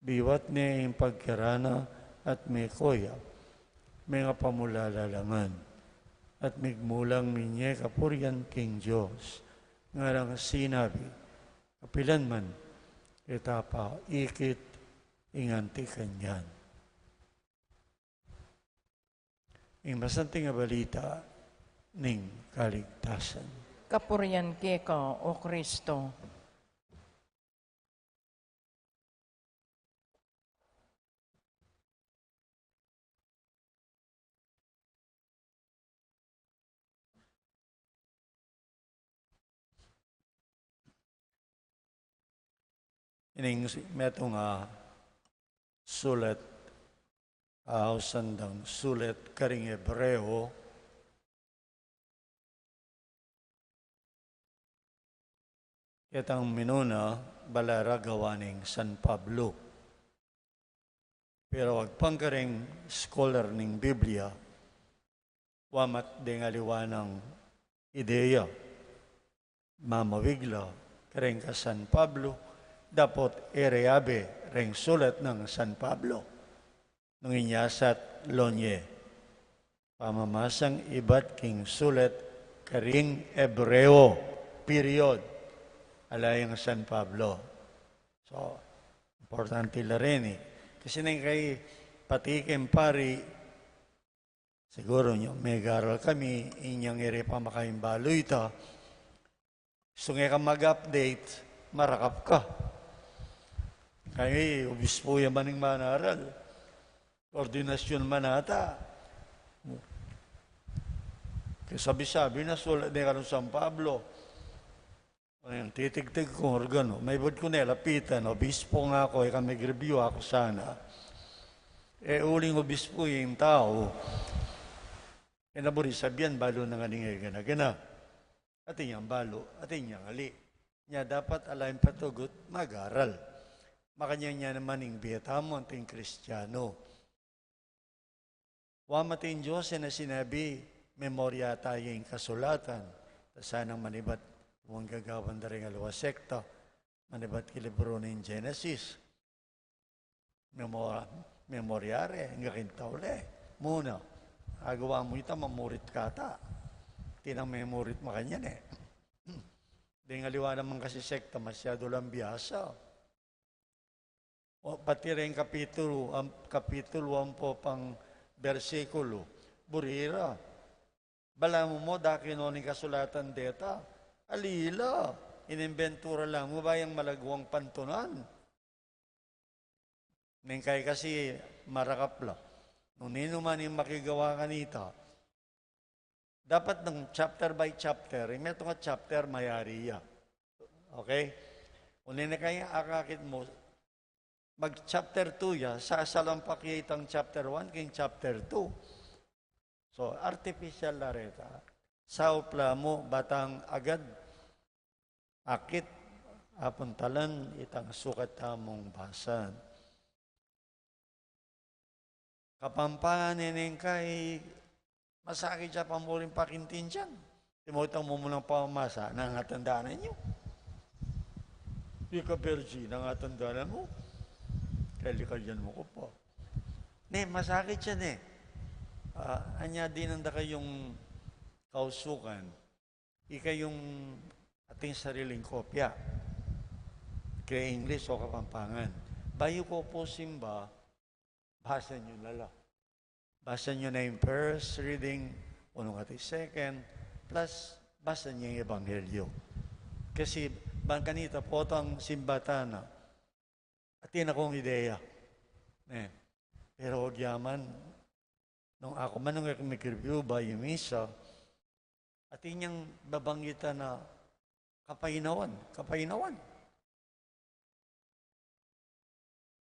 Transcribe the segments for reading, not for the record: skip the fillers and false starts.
biwat niya yung pagkirana at may koya, may nga pamulalalangan, at migmulang minye kapurian king Diyos, nga lang sinabi, kapilan man, itapa, ikit, inganti kanyan. Ang masanting nga balita ning kaligtasan. Kapurian ka, O Kristo. Ining metong sulat, sandang sulat karing Hebreo, itang minuna balara gawaning San Pablo. Pero agpangkaring scholar ning Biblia, wamat ding aliwanang ideya, mamawigla, karing ka San Pablo, dapat ereabe ring sulat ng San Pablo. Nung inyasat lonye, pamamasang ibat king sulat karing Hebreo, period, alayang San Pablo. So, importante la rin eh. Kasi nang kay patikim pari, siguro nyo, may garal kami, inyang ere pa makaimbalo ita. So nga ka mag-update, marakap ka. Kaya obispo yan maning manaral. Ordinasyon manata. Kaya sabi-sabi na sulat na ka San Pablo. Ayan, titig-tig kong organo. May bod ko nelapitan, obispo nga ako, kami review ako sana. Uling obispo yung tao, naburi sabihan, balo na nga ningay gana-gana. Atin niyang balo, atin niyang ali. Niya dapat alayin patugot, mag-aral. Makanya niya naman yung biyatamo, ating Kristiyano. Wamating Diyos na sinabi, memorya tayo yung kasulatan. Sanang manibat, huwag gagawan na rin alawa sekta, manibat kilibro ng Genesis. Memoryare, nga kintaule. Muna, agawa mo ito, mamurit kata. Tinang memorit makanyan eh. Di nga liwa naman kasi sekta, masyado lang biyasa. O pati rin kapitulo po pang bersikulo, burira. Bala mo daki noon yung kasulatan deta, alila, inimbentura lang mo ba yung malagwang pantunan? Nengkay kasi marakap lang. Nung nino man yung makigawa kanita, dapat ng chapter by chapter, may ito nga chapter mayari ya. Okay? Kung nina kaya akakit mo, mag-chapter 2 ya, sasalampak itang chapter 1 king chapter 2. So, artificial la reta. Sa upla mo, batang agad, akit, apuntalan, itang sukat tamong basan. Kapampangan ninin kay, masakit siya pamuling pakintin siyan. Timotang mo munang pamasa, nangatandaan ninyo. Di ka virgin, nangatandaan mo. Kalikalyan mo ko po. Ne, masakit siya ne. Anya din ang kayong kausukan. Ika yung ating sariling kopya. Kaya English o Kapampangan. Bayo ko po simba, basa nyo lala. Basa nyo na yung first reading, unong ati second, plus basa nyo yung Ebanghelyo. Kasi bangkanita po itong simbatana. At yun akong ideya. Pero huwag yaman, nung ako man nung mag-review ba yung misa, at yun yung babanggitan na kapaynawan.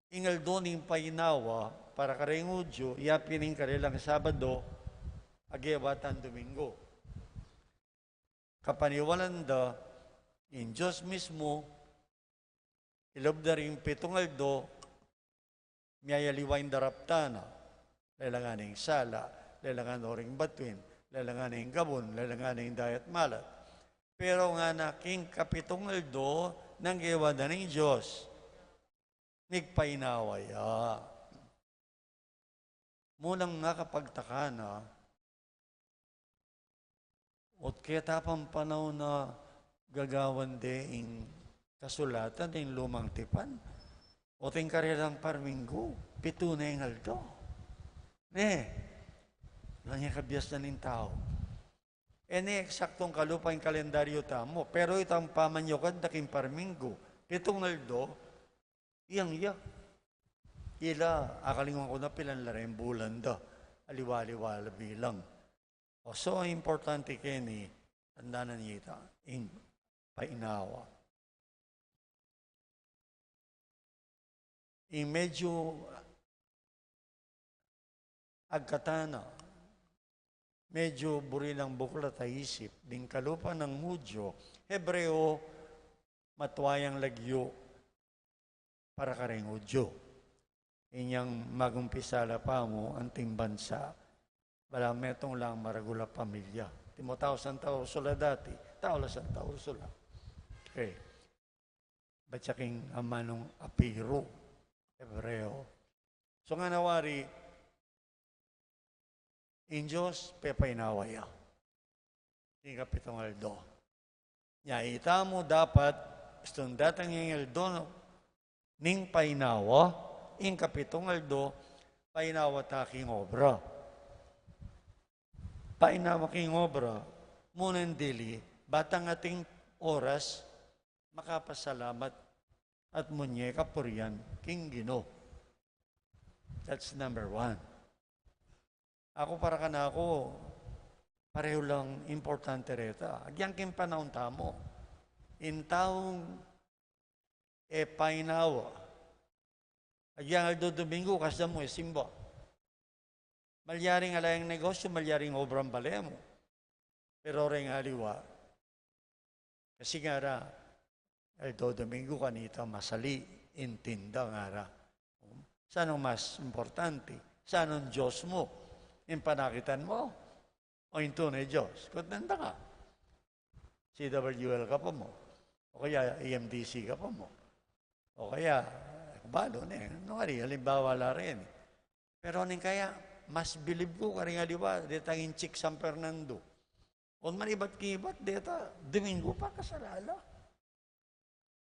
Ingal doon yung painawa, para kareng udyo, iyapining karilang Sabado, agewatan Domingo. Kapaniwalan da, in Diyos mismo, ilob na rin pitungaldo, miyayaliwain daraptana, lalanganing sala, lalangan ring batuin, lalanganing gabon, lalanganing dayat malat. Pero nga na king kapitungaldo, nang gawa na ng Diyos. nigpainawaya. Munang nakapagtaka na, at kaya tapang panahon na gagawan ing kasulatan ng lumang tipan, o ting karirang parminggo, 7 na yung aldo. Lang yung kabiyas na ng tao. Eksaktong kalupa yung kalendaryo tamo, pero itang pamanyokad daking parminggo, 7 aldo, iyang ila, akalingon ko na pilan rin bulan da, aliwaliwala bilang. So, importante kini, tanda na niya in painawa. Medyo agkatana, medyo burilang buklat ay isip, ding kalupa ng Mudyo, Hebreo, matwayang lagyo, para kareng Udyo. Inyang magumpisala pa mo, anting bansa, wala metong lang maragula pamilya. Timotao Santa Ursula dati, Taula Santa Ursula. Okay. Batsaking amanong apiro, Hebreo. So nga nawari, in Diyos, pepainawaya. Yung kapitong aldo. Ita mo dapat, istong datang yung aldo, ning painawa, yung kapitong aldo, painawa taking obra. Painawa king obra, munan dili, batang ating oras, makapasalamat at munye kapurian king Gino. That's number 1. Ako para ka na ako, pareho lang importante reta. Agyang king panahon tamo. In taong painawa. Agyang aldo Domingo, kasda mo simba. Malyaring alayang negosyo, malyaring obrang balay mo. Pero rin aliwa. Kasi nga ra, aldo Domingo kanita masali, intinda nga ra. Saan ang mas importante? Saan ang Diyos mo? Yung panakitan mo? O yung tunay Diyos? Kontenta ka. CWL ka pa mo. O kaya EMDC ka pa mo. O kaya, balo na eh. Halimbawa la rin. Pero ning kaya, mas bilib ko ka rin aliwa, deta in Chik San Fernando. O manibat kibat, deta, Domingo pa kasalala.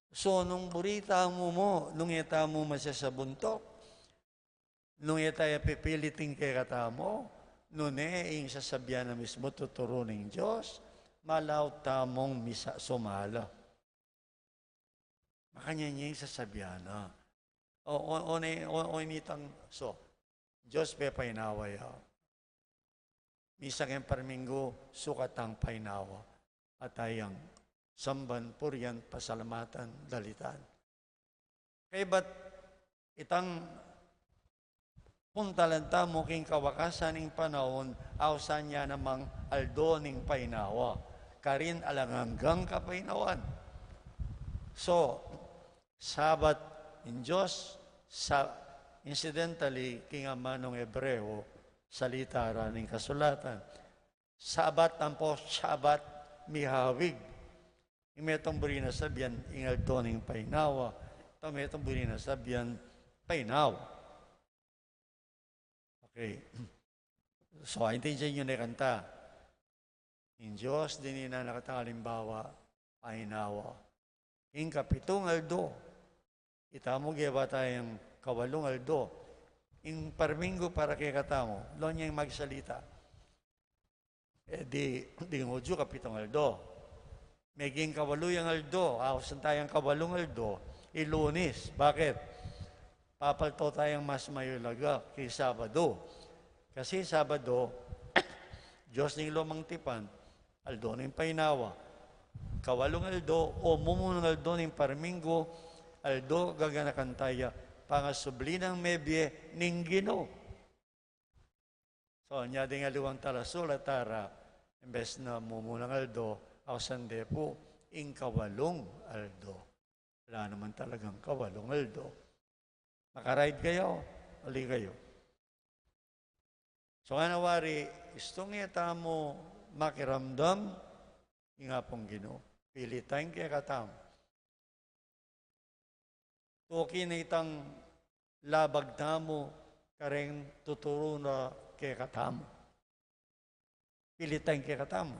So, nung burita mo, nung ita mo masya sa buntok, nung ita pipiliting kay katamo, nung yung sasabyan na mismo tuturo ng Diyos, malaw tamong misa sumala. Makanya niya yung sasabyan na. O initang, so, Diyos pe painaway ha. Misang yung parminggo, sukatang painawa. At ayang samban, puryan, pasalamatan, dalitan. Kaya ba't itang puntalanta mo king kawakasan ng panahon, awsan niya namang aldo ning painawa. Karin alanganggang kapainawan. So, Sabat in Diyos, incidentally, king amanong Hebreo, salita ra ning kasulatan. Sabat ang po, Sabat mihawig. Imetong buri na sabyan, ingal toning painawa. Imetong buri na sabyan, painawa. Okay. So, intindihan nyo na kanta. In Diyos, din na nakatalimbawa, painawa. In kapitong aldo, itamo giba tayong kawalong aldo. In parminggo para kay katamo, lo niya yung magsalita. Di ngudyo kapitong aldo. Meging kawaluyang aldo, awasan tayong kawalong aldo, Ilunis. Bakit? Papalto tayong mas mayulaga kay Sabado. Kasi Sabado, Diyos ng lumang tipan, aldo ng painawa. Kawalong aldo o mumunong aldo ng parminggo, aldo gaganakantaya, pangasubli ng mebye ning Gino. So, niya ding aluwang talasula tara, imbes na mumunang aldo, awsande po, ing kawalong aldo. Wala naman talagang kawalong aldo. Makaride kayo, uli kayo. So, nga nawari, istong ita mo makiramdam, nga pong Gino, pilitain kaya katam. Tuki na itang labag tamo, kareng tuturo na kay katamo. Pilitan kay katamo.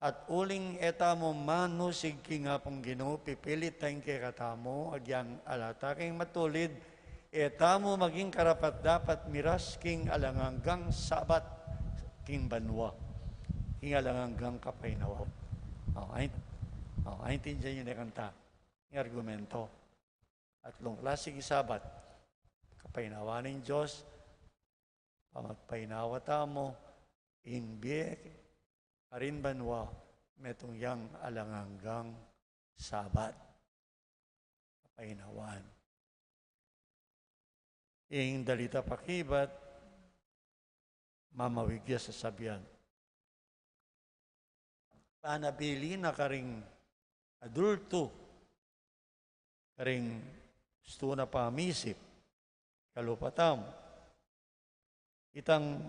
At uling etamo manusig ki nga pong Ginoo, pipilitan kay katamo, agyang alata king matulid, etamo maging karapat dapat miras king alanganggang sabat king banwa, king alanganggang kapaynawa. Ay tindihan yun na kanta, yung argumento. At long klaseng isabat, kapaynawa ng Diyos, pamagpaynawa tamo, inbiye, arin banwa, metong yang alanganggang sabat. Kapaynawan. Ing dalita pakibat, mamawigya sa sabihan. Panabili na karing adulto, karing gusto na pamisip, kalupatam, itang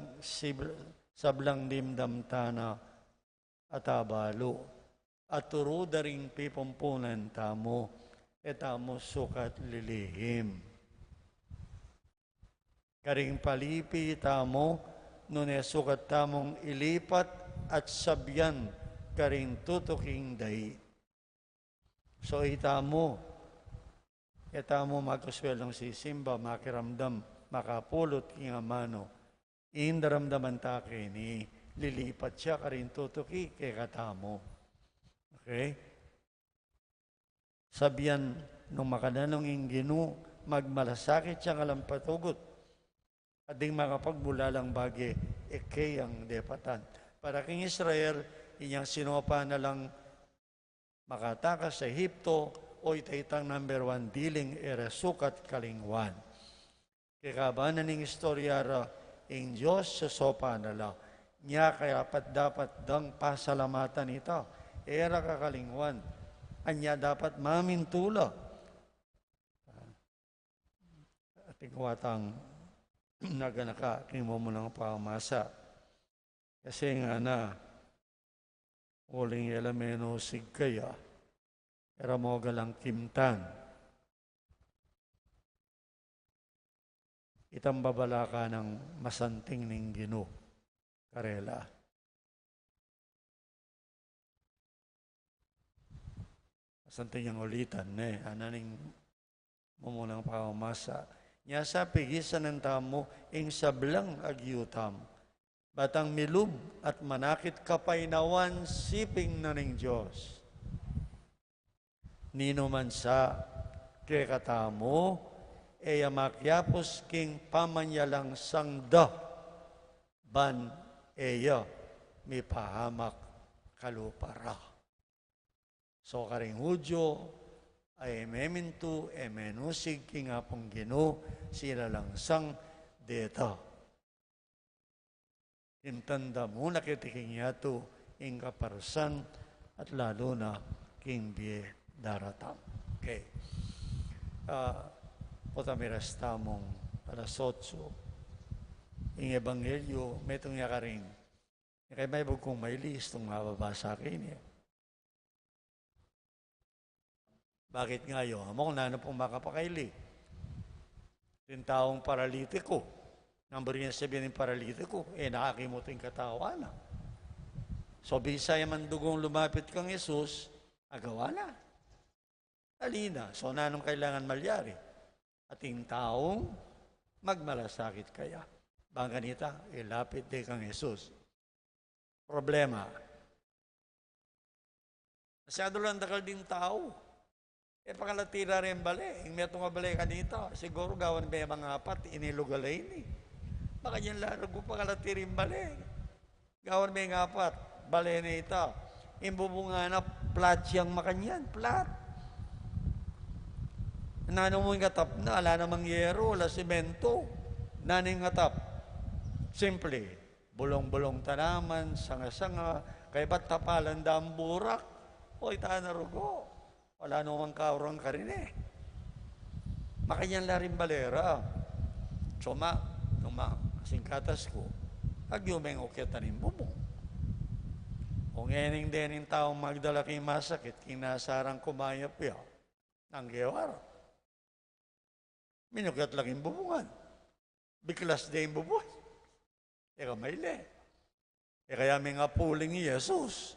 sablang dimdam tana at abalo, at turo daring pipumpunan tamo, etamo sukat lilihim. Karing palipi tamo, nune sukat tamong ilipat at sabyan, karing tutuking dahi. So itamo magkuswelong sisimba, makiramdam, makapulot king amano, indaramdaman take ni lilipat siya karin tutuki kay katamo. Okay? Sabiyan nung makadanong inginu, magmalasakit siya kalampatugot, at ding makapagbulalang bagi, ang depatan. Para king Israel, inyang sinopa na lang makatakas sa Ehipto, o itaitang number 1, diling eresukat kalingwan. Kikabanan ng istoryara, ang Diyos sa sopa nala, niya kaya dapat dang pasalamatan ito, era kakalingwan, anya dapat mamintula. At ikuwatang naganaka, kimo mo ng pamasa. Kasi nga na, uling elemeno sigkaya, era mo galang kimtan. Itang babala ka ng masanting ning Ginoo, karela. Masanting yung ulitan, ananing mumunang pamasa. Nya sa pigisan ng tamo, ing sablang agyutam. Batang milub at manakit kapaynawan, siping na ning Diyos. Nino man sa kay katamo, makyapos king pamanyalang sangda, ban may pahamak kalupara. So karing Hudyo, ay memintu, menusig king apong Ginoo, sila lang sang deta. Intanda mo nakitiking yato, ing kaparsan, at lalo na king biye daratam. Okay. Potamiras tamong alas 8. Ing Ebanghelyo, metong yakaring. Kaya may bugkong may list itong mababasa akin. Bakit nga yun? Among nano pong makapakaili. Yung taong paralitiko. Number niya sabihin ng paralitiko, nakakimot yung katawan na. So, bisaya man dugong lumapit kang Jesus, agawa na. Alina. So, nanong kailangan malyari? Ating taong magmalasakit kaya. Bang ganita, ilapit din kang Jesus. Problema. Masyado lang dakal din tao. Pangalatira rin bali. Yung may itong bali kanita. Siguro gawan ba yung mga apat, inilugalay ni. Baka yan larago pangalatirin bali. Gawan ba yung apat, bali na ito. Imbubunga na plat siyang makanyan. Plat. Nano mo yung katap na, ala namang yero, ala simento. Nano yung katap? Simple, bulong-bulong tanaman, sanga-sanga, kaya ba't tapalan daang burak? O itaan na rugo. Wala namang kaurang ka rin Makanyan la rin balera. Suma, singkatas ko, agyumeng ukyatan ng bubong. Kung ening dening taong magdala kay masakit, kinasarang kumayap ya, Nanggewar. Minugat lang yung bubungan. Biklas din yung bubungan. Kamayle. Kaya may nga puling ni Jesus.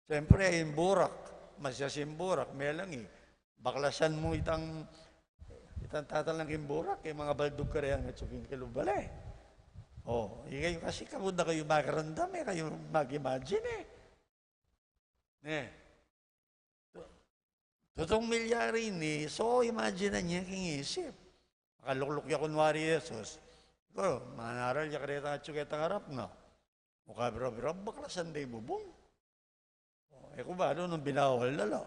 Siyempre, yung burak. Masyas yung burak. May lang baklasan mo itang tatalang yung burak. Yung mga baldog ka rin at suking kilubala kayo kasi kagod na kayo makarandam kayo mag-imagine Totong milyari ni, so imagine na niya kingisip. Makalukluk ya kunwari Jesus. Siguro, manaral ya kareta at suketa harap na. Mukha biro-biro, baklasan day bubong. Kung ba, nung binawal na lang.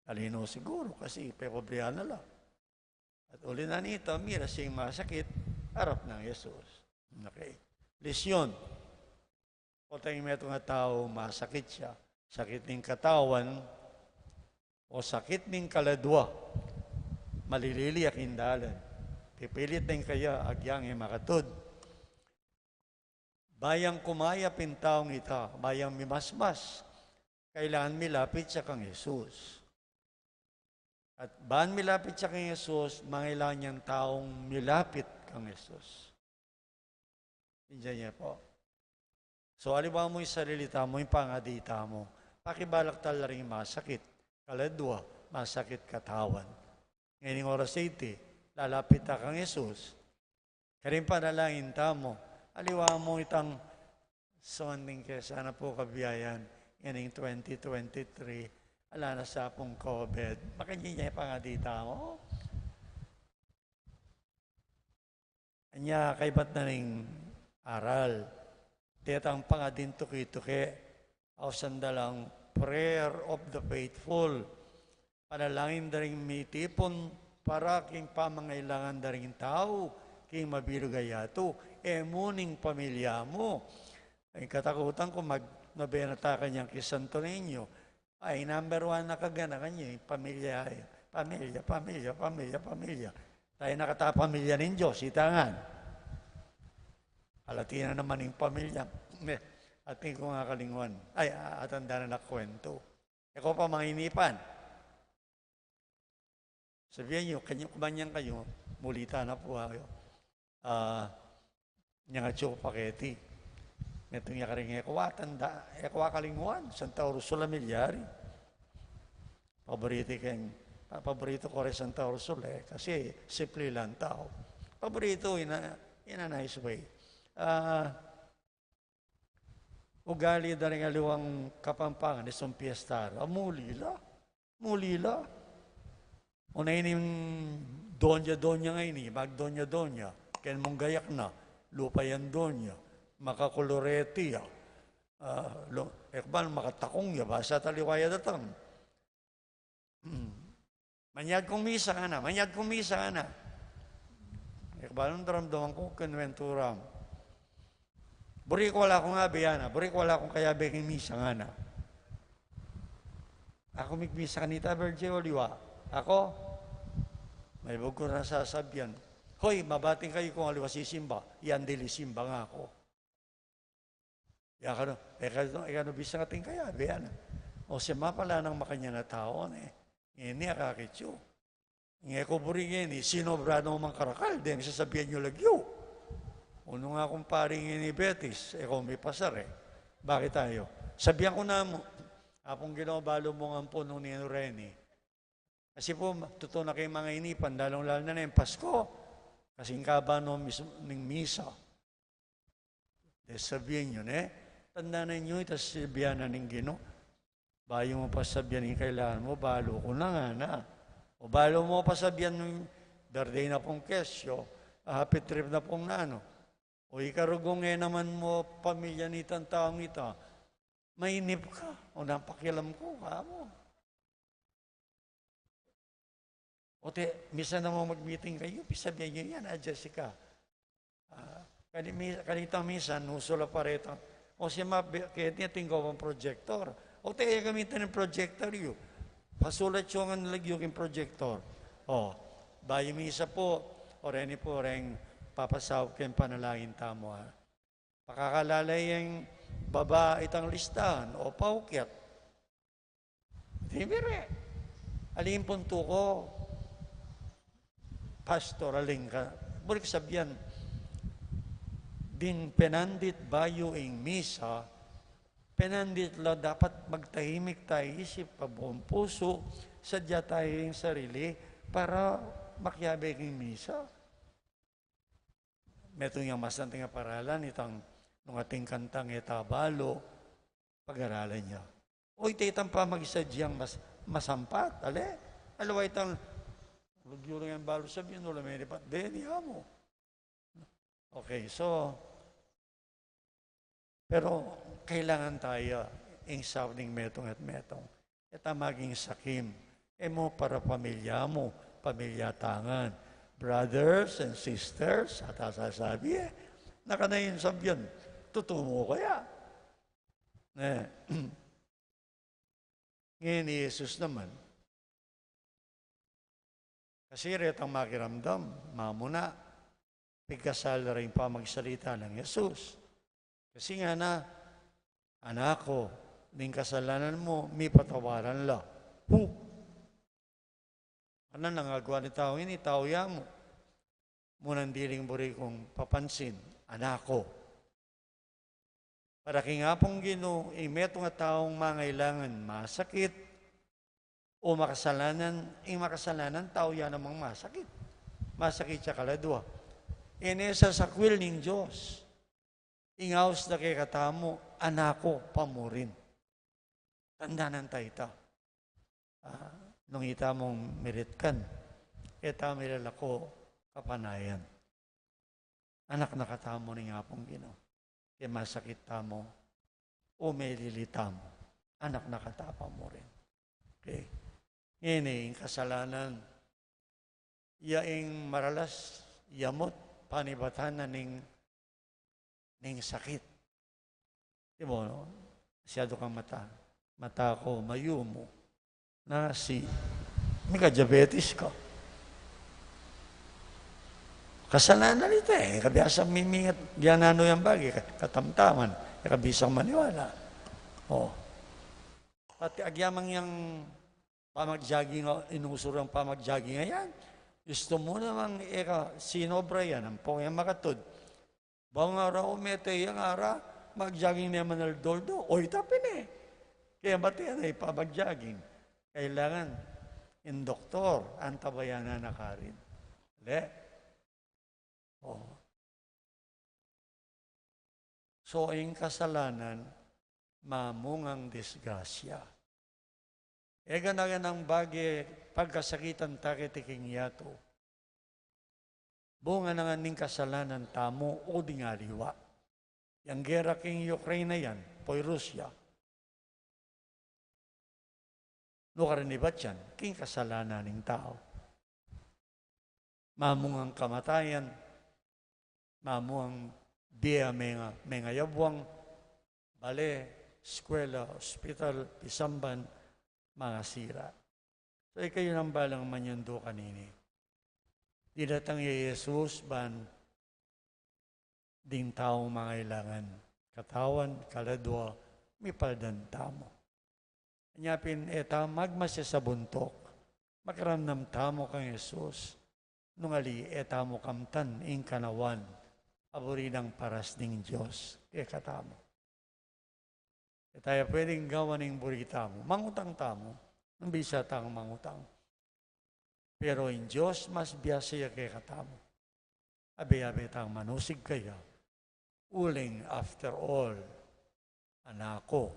Talino siguro, kasi pekobrihan na lang. At uli na nito, mira siyang masakit, harap ng Jesus. Okay. Lesyon. O tayong may itong tao, masakit siya. Sakit ng katawan, o sakit ng kaladwa, malilili ak indalan. Pipilit din kaya agyang makatod. Bayang kumaya pintaong ita, bayang mimasmas, kailangan milapit siya kang Jesus. At baan milapit siya kang Jesus, mangailangan niyang taong milapit kang Jesus. Diyan niya po. So, alibawa mo yung sarilita mo, yung pangadita mo, pakibalak tala rin masakit. Kaladwa, masakit katawan. Ngayon yung oras 80, lalapit na kang Jesus. Karin panalangin mo. Aliwa mo itang sonding kaya sana po kabiyayan. Ngayon 2023, ala na sa pong COVID. Makanya pa nga dita mo. Anya kaibat na ring aral. Tetang pangadin tuki-tuki. O sandalang prayer of the faithful. Panalangin na rin may tipon para king pamangailangan na rin tao, king mabirugayato, muning pamilya mo. Ay katakutan kung magnobena niyang kisanto ninyo, ay number 1 na kagana kanya, pamilya. Tayo nakatapamilya ng Diyos, itangan. Alatina naman yung pamilya. At ko nga kalinguan. Ay, atanda na nakwento. Eko pa manginipan. Sabihin nyo, kumanyang kayo, mulita na po kayo. Nga tsyo paketi. Ito nga karing atanda, kalinguan, Santa Ursula Milyari. Paborito ko rin Santa Ursula kasi simple lang tao. Paborito in a nice way. Ugali da rin aliwang Kapampangan, isang piyestar. Mulila. Unayin yung donya ngayon, magdonya. Ken mong gayak na, lupa yan donya. Makakoloreti ya. Ekban, makatakong ya, basa taliwaya datang. Manyag kong misa ka na. Ekban, ang daramdaman ko, kinwenturam. Buri ko wala akong abiyana. Buri ko wala akong kaya beking misa nga na. Ako migmisa kanita, Virgin Oliwa. Ako, may bug ko na sasabyan. Hoy, mabating kayo kung aliwa sisimba. Yan dili simba nga ako. Kano bisa nga ting kaya, abiyana. O siya pala ng makanya na taon Ini akakityo. Nga ko buri ngayon sinobrado mo mang karakal. Then sasabihan nyo lagyo. Uno nga akong paring ni Betis, kung may pasar Bakit tayo? Sabihan ko na mo, apong ginabalo mo nga po nung ni Rene. Kasi po, totoo na kayo mga inipan, lalong-lalo na yung Pasko. Kasing kaba ng misa. Sabihin nyo, tanda na nyo, itas sabihan na ng Gino. Bayo mo pa sabihan yung kailangan mo, balo ko na nga na. O balo mo pa sabihan ng birthday na pong kesyo, happy trip na pong nano. O ikarugong naman mo, pamilya nitang taong ito, mainip ka. O napakialam ko, kamo. O misa na mo mag-meeting kayo, sabihin nyo yan, Jessica. Kanitang misa, nusula pa rito. O siya kaya niya tinggaw ang projector. O gamitin ng projector yun. Pasulat yung nalagyo yung projector. O, bayo misa po, o reni po rin, papasawag kayong panalangin tamo. Pakakalala yung baba itang listahan o paukyat. Tibire. Alin punto ko, pastor, alin ka. Balik sabihan, din penandit bayo ing misa, penandit la dapat magtahimik tayo isip, pabuong puso, sadya tayo yung sarili para makyabay ng misa. Meto yung masanting paralan, itang nung ating kantang etabalo, pag-aralan niya. O itaytang pa mag-isadyang masampat, ale? Alaway itang, lugyuro yung balo sabihin, wala may ripat, deni mo. Okay, so, pero kailangan tayo ing sounding metong at metong. Ito maging sakim. Mo para pamilya mo, pamilyatangan. Brothers and sisters, at sasabi nakanayin sabihan, tutungo kaya. Ngayon ni Jesus naman, kasi rin ang makiramdam, mamuna, pigkasal rin pa magsalita ng Jesus. Kasi nga na, anak ko, ning kasalanan mo, may patawaran la. Ano nangagawa ni tao ini, tao mo. Munang diling buri kong papansin, anak ko. Para kingapong Ginoo, imeto nga taong mangailangan masakit o makasalanan, makasalanan tao yan namang masakit. Masakit siya kaladwa. Inesa sa kwil ning Diyos. Ingaws na kay katamo, anak ko, pamurin. Tandanan tayo ito. Nung ita mong meritkan, ita milalako kapanayan. Anak na katamo ni nga pong Ginoo. Kaya masakit tamo o may lilita mo. Anak na katapa mo rin. Okay. Ngayon kasalanan, yaing maralas, yamot, panibatan na ning sakit. Di mo, no? Masyado kang mata. Mata ko, mayumo. Na may ka-diabetes ka. Kasalanan ito kabisang mimingat, giyanano yung bagay, katamtaman, kabisang maniwala. Pati agyamang yung pamag-jogging, inusurang pamag-jogging ngayon, gusto mo namang sinobra yan, ang pong yung makatod. Bang araw, umete yung ara, mag-jogging naman ng doldo, o itapin Kaya ba't yan pamag-jogging? Kailangan, in doktor, ang tabayanan na karin. So, ang kasalanan, mamungang disgrasya. Ganagan ang bagay, pagkasakitan takitiking yato. Bunga na nga ning kasalanan tamo o dingaliwa. Yang gera king Ukraine na yan, po'y Rusya. No karanibat yan, king kasalanan ng tao. Mamungang kamatayan, mamungang biya mga yabwang, bale, eskwela, ospital, pisamban, mga sira. So, kayo nang balang manyundo kanini. Didatang Jesus ban ding taong mangailangan. Katawan, kaladwa, may paldan tamo. Anyapin, magmasya sa buntok. Makaramnam tamo kang Jesus. Nung ali, tamo kamtan, ing kanawan. Aburinang paras ng Diyos. Katamo. Tayo pwedeng gawa ng burita mo. Mangutang tamo. Nang bisa tang mangutang. Pero in Diyos, mas biyasaya kay katamo. Abi-abi tang manusig kaya. Uling after all, anako,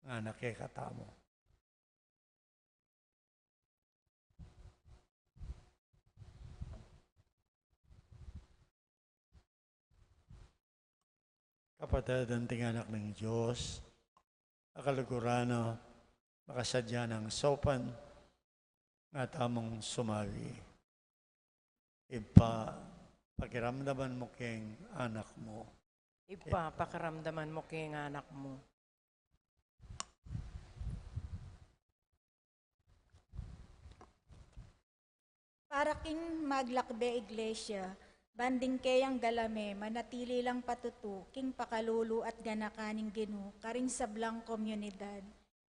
nga nakikatamo. Kapatid ang tinganak ng Diyos, akalagurano, makasadya ng sopan, nga tamong sumawi. Pakiramdaman mo keng anak mo. Pakiramdaman mo keng anak mo. Para king maglakbe iglesia, banding kayang galame, manatili lang patutu, king pakalulu at ganakaning Ginoo, karing sablang komunidad.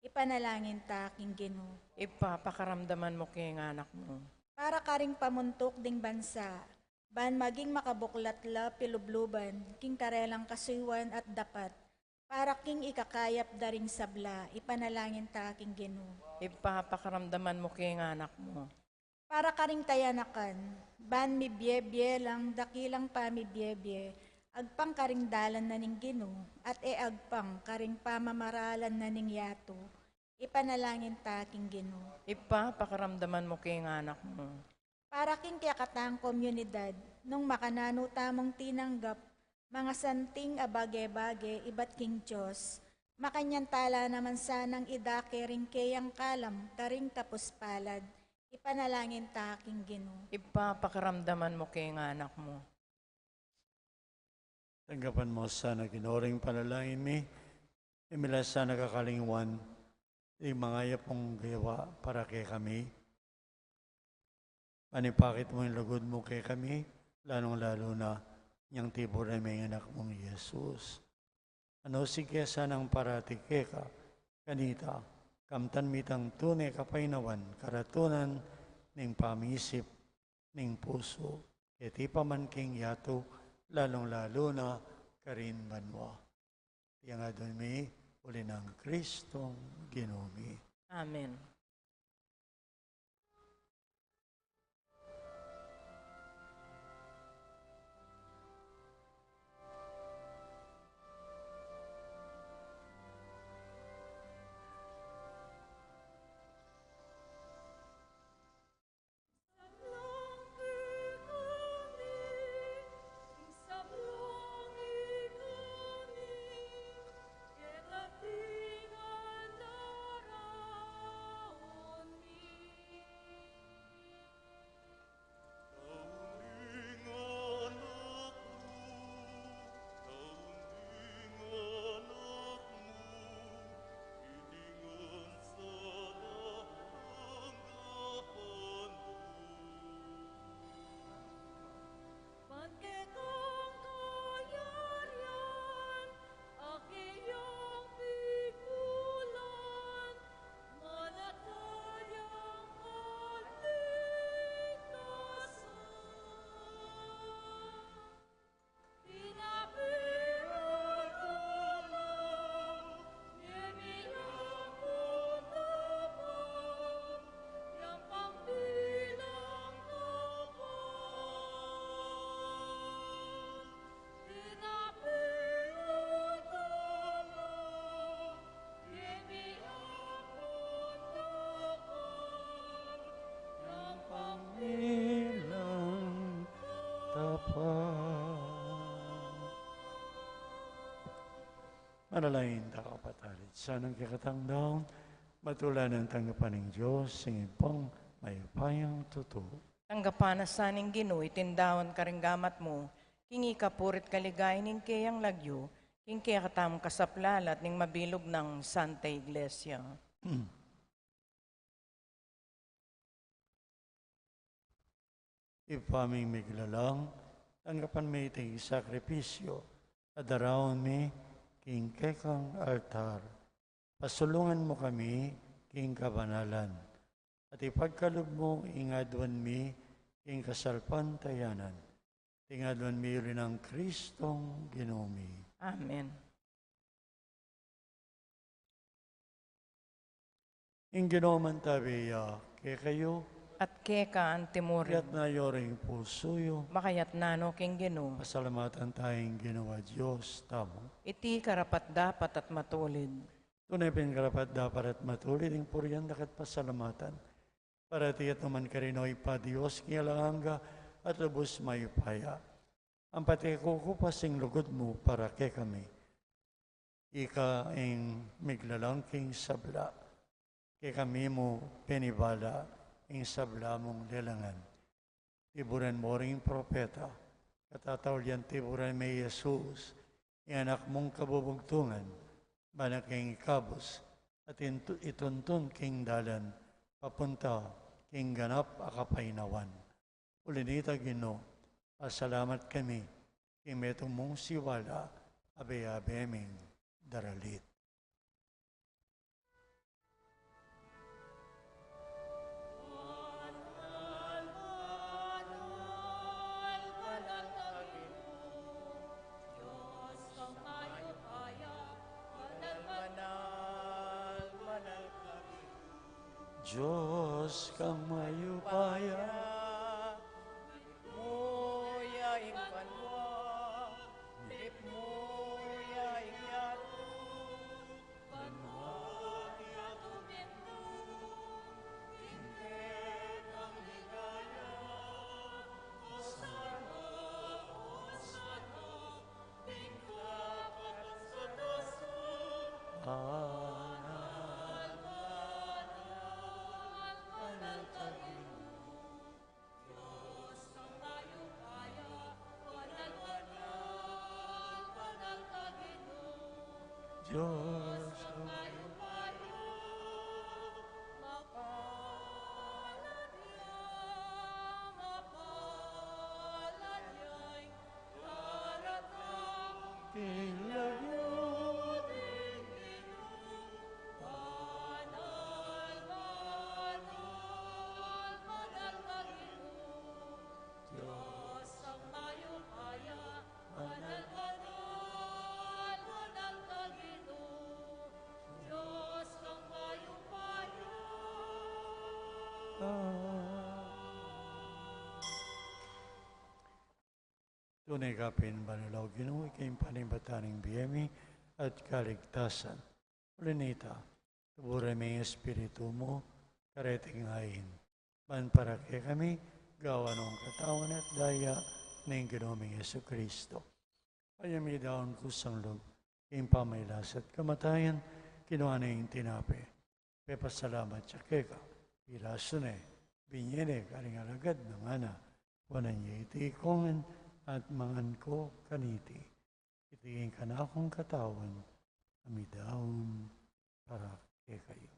ipanalangin ta aking Ginoo. Ipapakaramdaman mo kay anak mo. Para karing pamuntok ding bansa, ban maging makabuklatla pilubluban, king karelang kasuywan at dapat, para king ikakayap daring sabla, ipanalangin ta aking Ginoo. Ipapakaramdaman mo kay anak mo. Para karing tayanakan, ban mi biye lang dakilang pa mi biye, agpang karing dalan na ning Ginoo, at agpang karing pamamaralan na ning yato, ipanalangin ta aking Ginoo. Ipapakaramdaman mo kay anak mo. Para king kayakatang komunidad, nung makanano tamong tinanggap, mga santing abage-bage, ibat king Diyos, makanyan tala naman sanang idake ring kayang kalam, karing tapos palad, ipanalangin ta aking Ginoo. Ipapakaramdaman mo kay anak mo. Tanggapan mo sana ginoring panalangin mi, imila sana kakalingwan, di mga yapong gawa para kay kami. Panipakit mo yung lugod mo kay kami, lalong-lalo na niyang tibor na may anak mong Yesus. Ano si kesa ng parati ka, kanita, kamtan mitang tunay kapainawan, karatunan, ning pamisip, ning puso, keti paman king yato, lalong-lalo na karin banwa. Yang adon mi, uli ng Kristong Ginoo. Amen. Manalangin ta kapatalit. Sanang kakatangdaon, matulan ang tanggapan ng Diyos, singin pong mayupayang totoo. Tanggapan na saning Ginoo, itindawan karinggamat mo, kingi kapurit kaligay ning kayang lagyo, king kaya katam kasaplalat ning mabilog ng Santa Iglesia. Ipaming miglalang, tanggapan may iti sakripisyo, adaraon mi, king kekang altar. Pasulungan mo kami, king kabanalan. At ipagkalog mo, ingadwan mi, king kasalpan tayanan. Ingadwan mi rin ang Kristong Ginoo. Amen. Ing Ginoo man tabiya, kay kayo, At keka ang timurin, Kaya't na yoring pusoyo, makayat nano king Ginoo, pasalamatan tayong ginawa Diyos, tamo. iti karapat dapat at matulid. Tunay karapat dapat at matulid, ang puriyan dakat pasalamatan. Para tiyat naman karinoy pa Diyos, kialangga at lubos mayupaya. Ang pati kukupasing lugod mo para kay kami. Ika ang miglalangking sabla. Kay kami mo pinibala, ing sabla mong lelangan. Tiburan mo ring propeta, katatawlian tiburan may Jesus, yung anak mong kabubugtungan, banak king ikabos, at ituntun king dalan, papunta king ganap akapainawan. Ulinita Ginoo, pasalamat kami, king metong mong siwala, abe-abeming daralit. Diyos kang mayupaya, Muya ing banwa, lip muya ing yato, banwa yato mendo, tinted ang ligaya, Osana, Osana, tinglapan sa daso, Anak, panalangin Diyos ang mayupaya, panalangin Diyos kang mayupaya, mapaladya, daratang ilagyo. Diyos ang mayupaya, Anak, Diyos ang mayupaya. Tunay ka pinbanulaw, Ginoo, ikayong panibataning biyemi at kaligtasan. Ulinita, tuburay may espiritu mo, kareting hain. Man para kay kami, gawa ng katawan at daya ng Ginoong Yesu Kristo. Ayami daon kusang loob, kayong pamaylas at kamatayan, kinuha na yung tinapi. Pepasalamat siya keka, piraso na binyene karing alagad ng ana, wanan niya itikongan at mangan ko kaniti. Itingin ka na akong katawan, amidaon para kay kayo.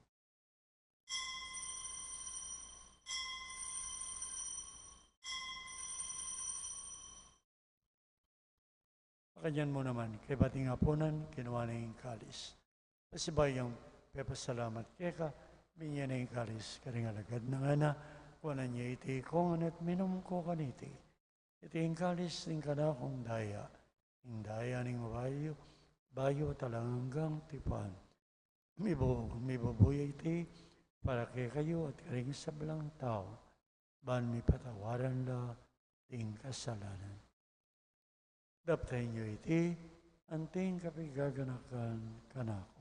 Pakanyan mo naman, kay bating hapunan, kinuha na yung kalis. Pasibay yung pepasalamat keka, binyan na yung kalis, karing alagad ng ana, wanan niya itikongan at minum ko kaniti. Iti yung kalis ng kanakong daya, yung daya ng bayo talanggang tipan. Mibubuya iti para kay kayo at karing sablang tao, ban mi patawaran la ting kasalanan. Daptay niyo iti, anting kapigaganakan kanako.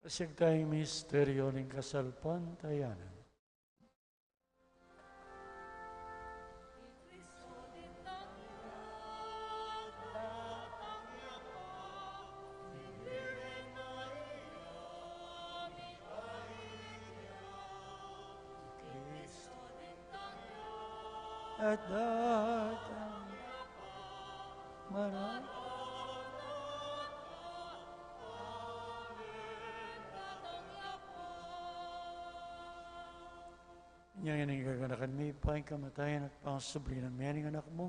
Pasig tayong misteryo ng kasalpan, tayanan. At datang marami. Yang ini gaganakan mi paing kamatayan at pangasubli ng miyaning anak mo,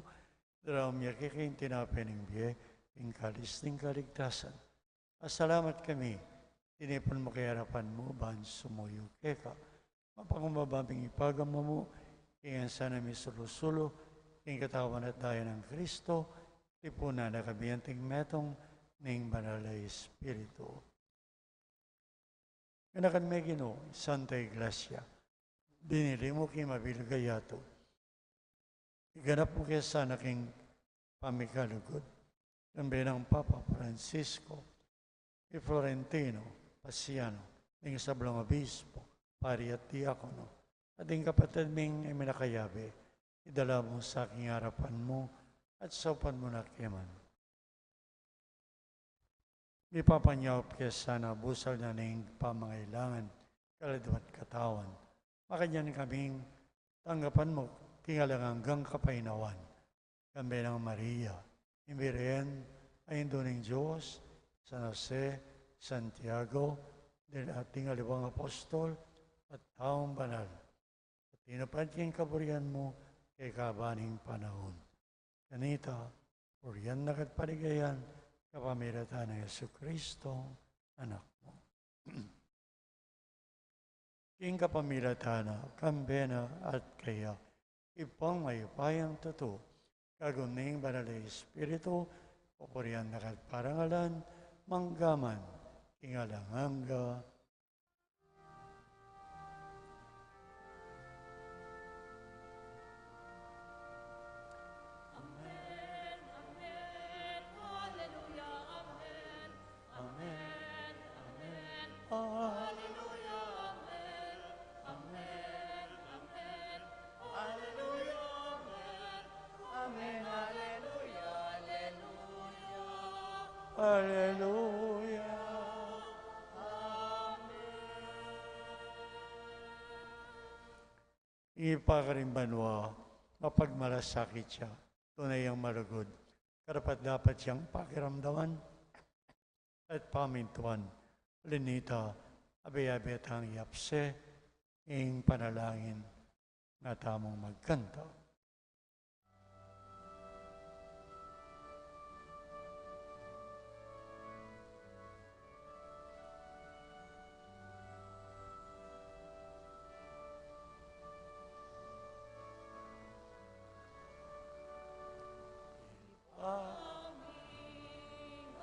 daraw miya kikain tinapay ng biye, ing kalis ng kaligtasan. Asalamat kami, tinipon mo kay harapan mo, ban sumuyo keka. Mapangumababing ipagam mo, ingan sana mi sulusulo, ing katawan at daya ng Kristo, tipuna na kabiyanting metong ning banal na Espiritu. Ganakan may Ginoo, Santa Iglesia, binili mo kay mabilgayato. Iganap mo kaya sana king pamikalugod. Kambi ng Papa Francisco, i Florentino, Pasiano, ng sablong obispo, pari at diakono, at ang kapatid ming ay minakayabe, idala mo sa aking harapan mo at saupan mo na keman. Ipapanyawap kaya sana busal na ng pamangailangan, kaladwat katawan, makanyan kaming tanggapan mo, tingalang hanggang kapainawan. Kambi ng Maria, Imirian, ay Indo ng Diyos, San Jose, Santiago, din ating alibang apostol, at taong banal. At tinapad kayong kaburihan mo kay kabaning panahon. Kanita, puriyan na katpaligayan, kapamiratan ng Yesu Kristo, anak mo. King kapamilatana, kambena at kaya, ipang mayupayang totoo, kaguning banal na Espiritu, papurihan na parangalan, manggaman, ingalanganga. Hallelujah. Ipakarimbanwa, mapagmalasakit siya, tunay ang marugod. Karapat dapat siyang pakiramdaman at pamintuan. Linita, abiyabet ang yapse, ing panalangin na tamong magkanta.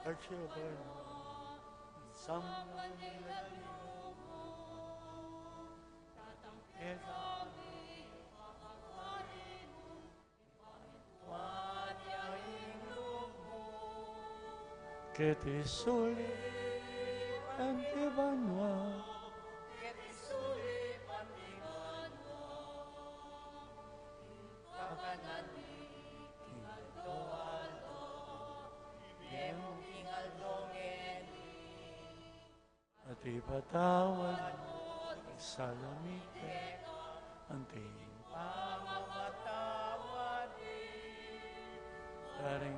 Our children, someone que te sole ante banwa, at ipatawad sa lamig ang tingin Pamamatawad daring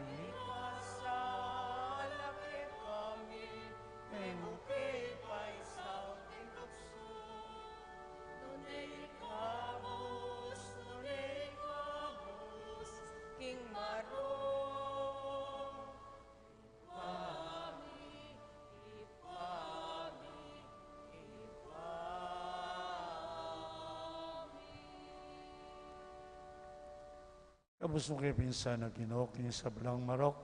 Masalapit kami, Memukay pa'y sa ating tukso. Nunay kabus, King Marong. Ipami. Kabus mo kayo pinsan na Ginoo, kini sa belang marok,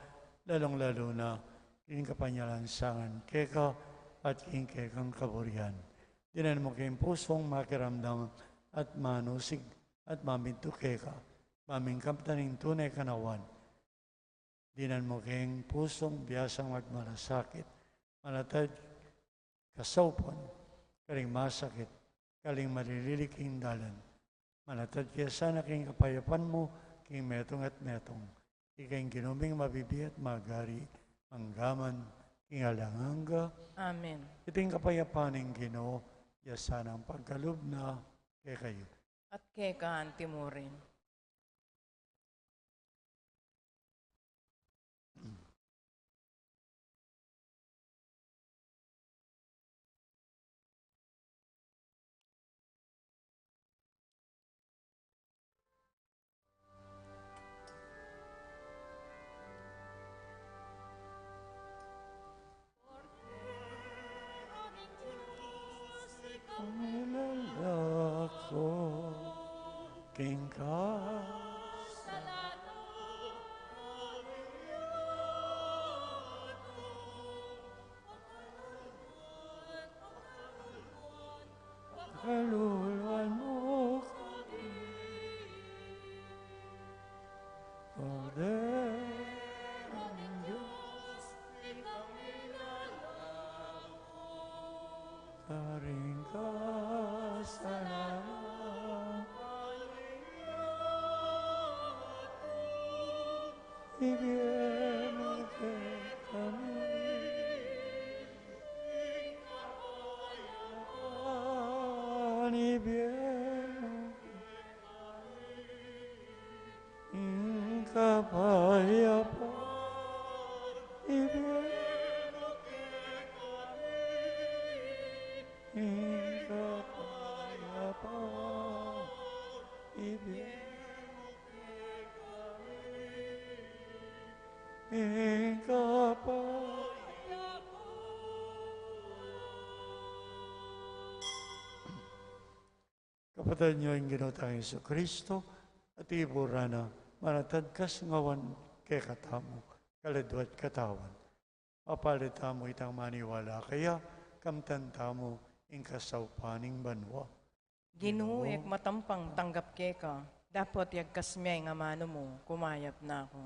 lalong-lalo na kining kapanyalansangan keka at kining kekang kaburihan. Dinan mo kayong pusong makiramdam at manusig at maminto keka, mamingkap taning tunay kanawan. Dinan mo kayong pusong biyasang magmalasakit, malatad kasawpon, karing masakit, kaling malililiking dalan. Malatad kaya sana king kapayapan mo, king metong at metong, ikaing ginuming mabibi at magari, manggaman, king alanganga. Amen. Iting kapayapan ng Ginoo, yasan ang pagkaloob na kay kayo. At kay kaanti mo rin. Nilalako, king ka. Kaluluwan mo kami. Poder ng Diyos, karing ka sa lahat. Ibigay mo kay kami. Kapatid niyo ang Ginoo tayong Kristo at Atibura na, manatad kas ngawan kay katamo, kaladwat katawan. Apalita mo itang maniwala, kaya kamtanta mo ingkasaw paning banwa. Ginoo, ek matampang tanggap ke ka. Dapat yagkas miyay nga mano mo, kumayap na ako.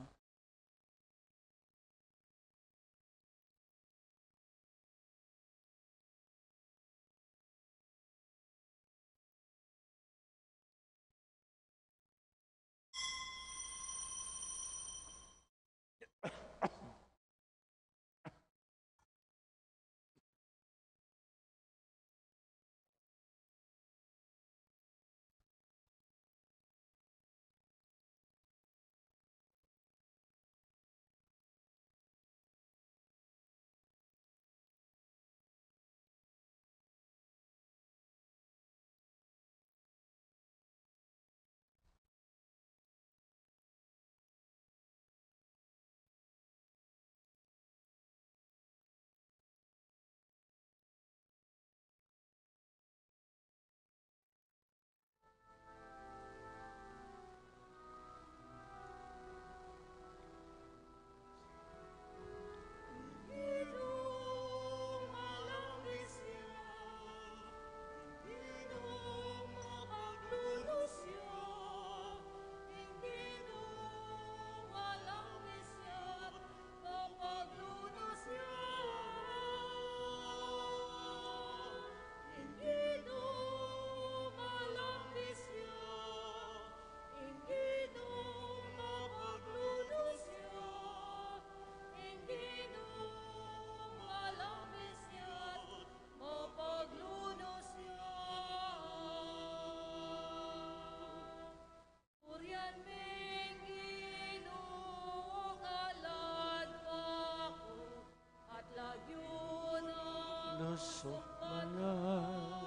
Lusok mangan.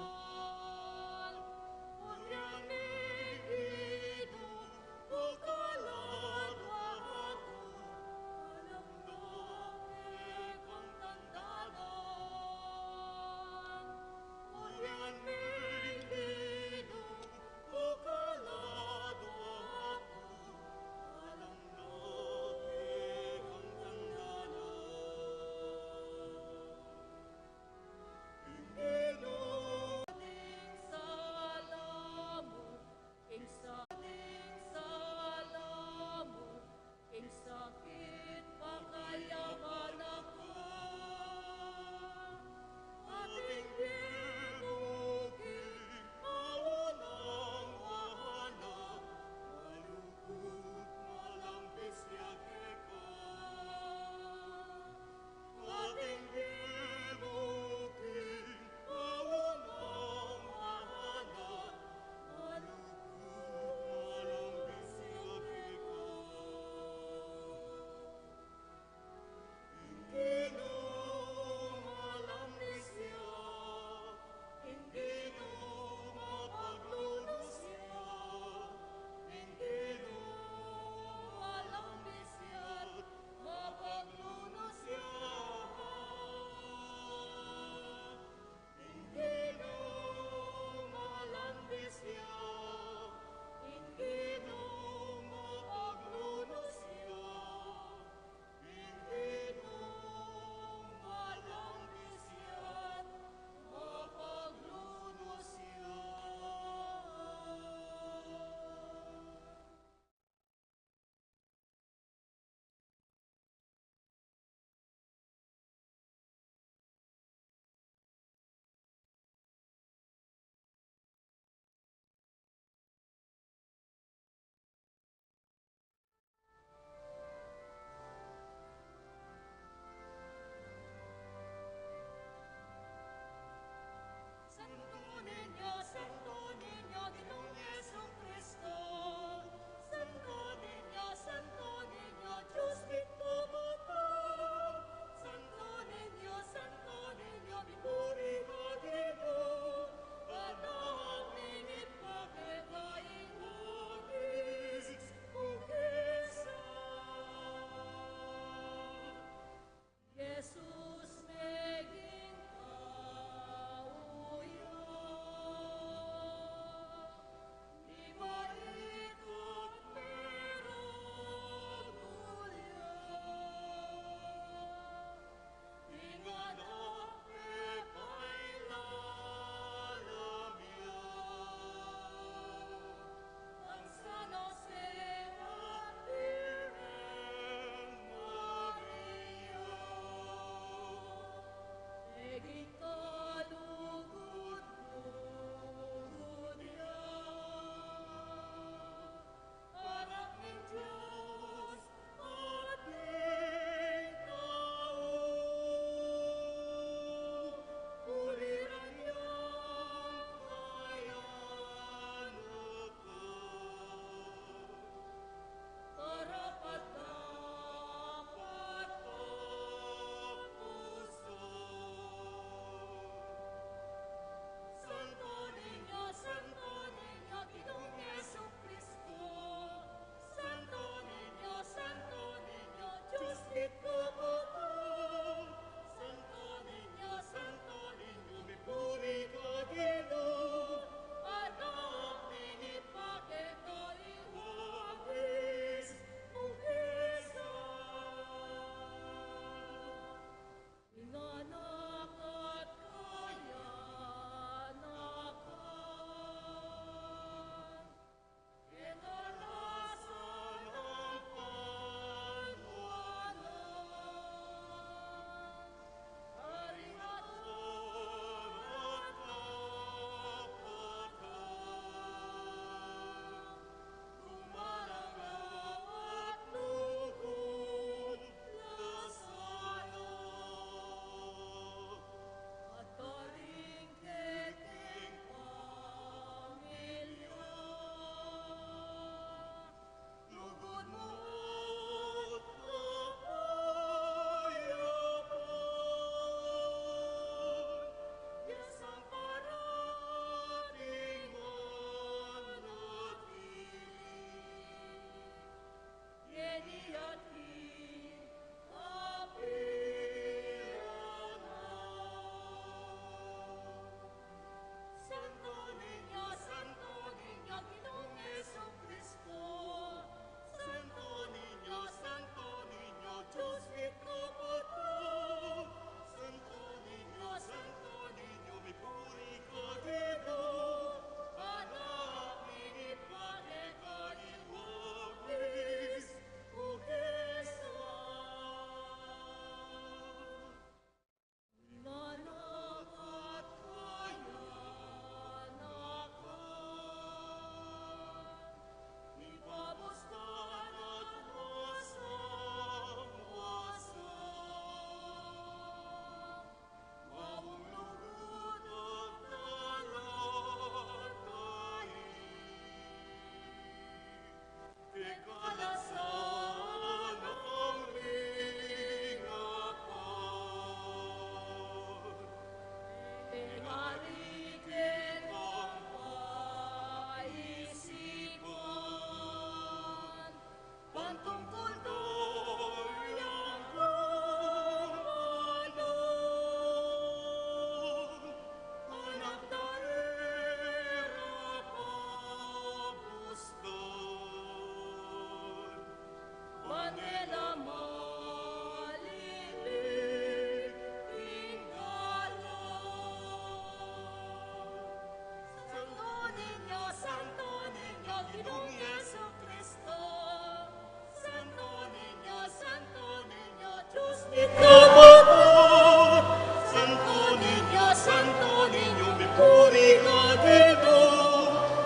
Santo Niño, mi purificado,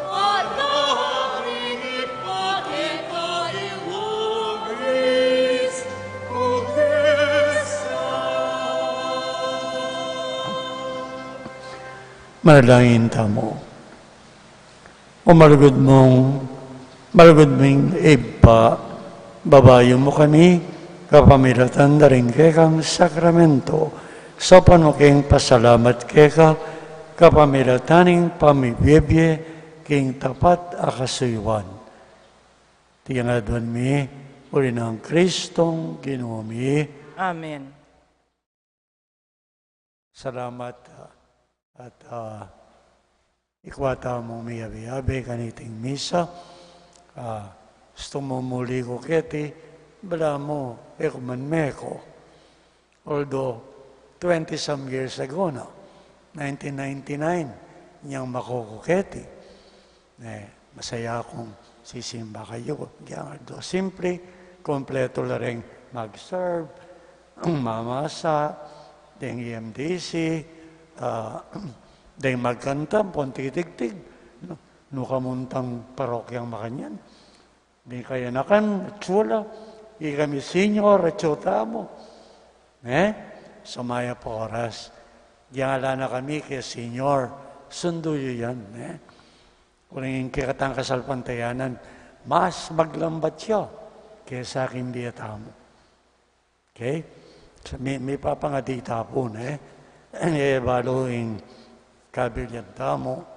Allah ipakita ilogis, Manalangin tamo. O malugod mong iba, babayo mo kami, kapamilatan na rin kekang sakramento, sa panuking pasalamat keka, kapamilataning pamibiyebye, king tapat akasuywan. Tiyangadwan mi, uli ng Kristong Ginoo mi. Amen. Salamat at ikwata mong miyabi-yabi kaniting misa. Gusto mo muli ko keti, bala mo, ekuman meko. Although, 20-some years ago na, 1999, niyang makukuketi. Masaya akong sisimba kayo. Giyang simple, kompleto la rin mag-serve, mamasa, ding EMDC, ding magkanta, pontitigtig, nukamuntang parokyang makanyan. Di kaya nakan, tsula, kami senior, atsota mo. Sumaya po oras. Diyan na kami kay senior, sundo yun yan. Kung yung kikatang kasalpantayanan, mas maglambat siya kaysa akin diyata mo. Okay? So, may papangadita po na baluing kabilyan tamo.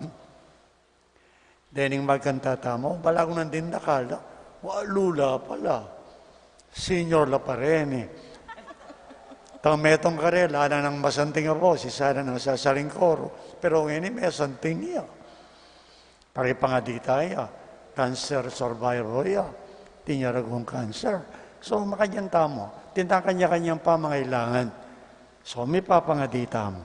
Dening magkanta tamo, bala ko nandin nakala, lula pala. Senior la pa rin Tametong karela na ng masanting ako, si Sana nang sasaling koro. Pero ngayon may santing niya. Pari pangadita ya, cancer survivor ya, tinyaragong cancer. So makanyang tamo, tintang kanya-kanyang pamangailangan. So may papangadita mo.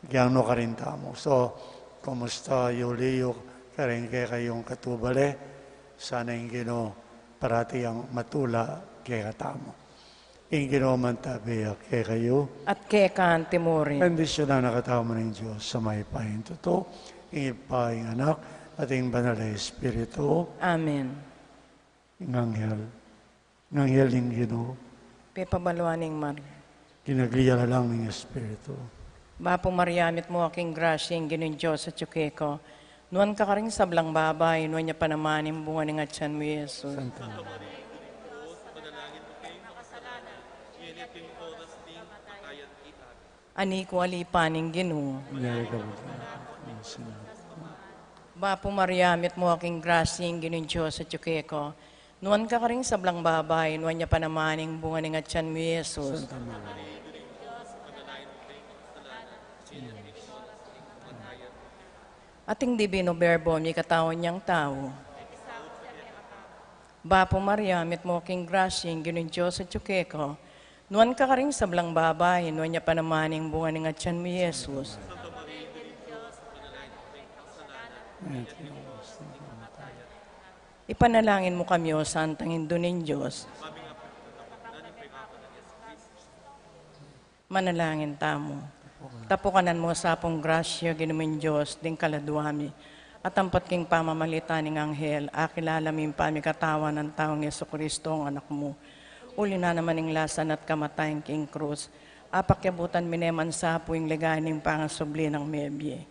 Giyano ka rin tamo. So, kumusta Yulio, karengke kayong katubale, sana yung Ginoo parati ang matula kay katamo. Yung Ginoo man tabi kay kayo. At kay kaan Timuri. Bendisyon na nakatama ng Diyos sa may pahin totoo, yung ipahing anak, at yung banal na Espiritu. Amen. Yung anghel yung Ginoo. Pipabaluaning Maria. Ginagliya lang ng Espiritu. Bapo Mariamit mo aking grasya, yung Ginoong Diyos sa tsukeko. Nuan ka rin sablang babay, nuan niya panamanin bunga ng atyan mo, Yesus. Santa Ani ko alipaning Ginoo. Bapo Mariamit mo aking grasya, yung Ginoong Diyos sa tsukeko. Nuan ka rin sablang babay, nuan niya panamanin bunga ng atyan mo, Yesus. Ating Divino Verbo, may katawan niyang tao. Bapo Maria, mit mo king grasya, Ginoong Diyos sa tsukeko. Nuan ka rin sablang babay, nuan niya panamaning bunga ng atyan mo, Yesus. Ipanalangin mo kami, O Santang Indunin Diyos. Manalangin tamo. Tapukanan mo sa pong grasya, Ginoong Diyos, ding kaladwami. At ampat king pamamalita ng anghel, akilalamin pa mi katawan ng taong Yesukristo, ang anak mo. Uli na naman ng lasan at kamatayin king krus. Apakyabutan mineman sa po yung ligay ng pangasubli ng mebye.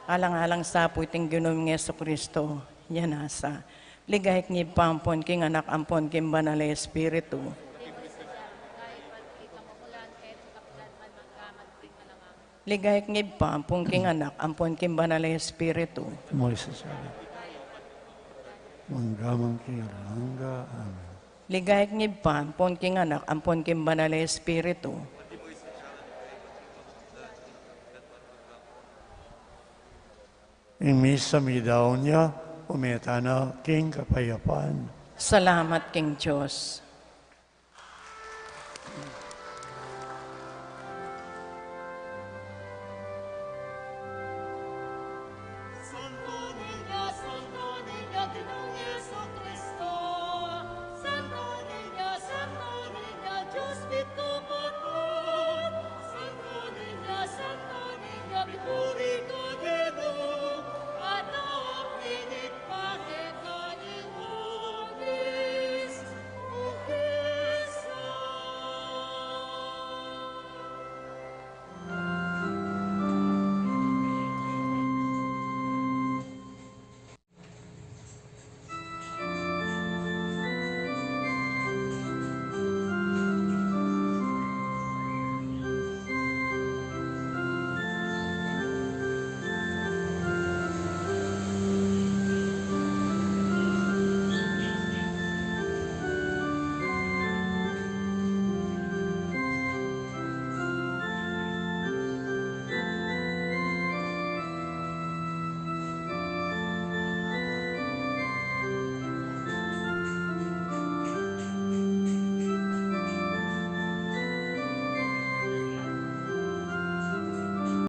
Alang-alang sa po iting Ginoong Yesukristo, yan asa. Ligay ngib pampon king anak ampon king banal na Espiritu. Ligay ngib pampon king anak ampon king banal na Espiritu. Muli sa sabi. Manggamang kiyarangga. Amen. Ligay ngib pampon king anak ampon king banal na Espiritu. Imisa mi daw niya, umeta na king kapayapaan. Salamat king Diyos.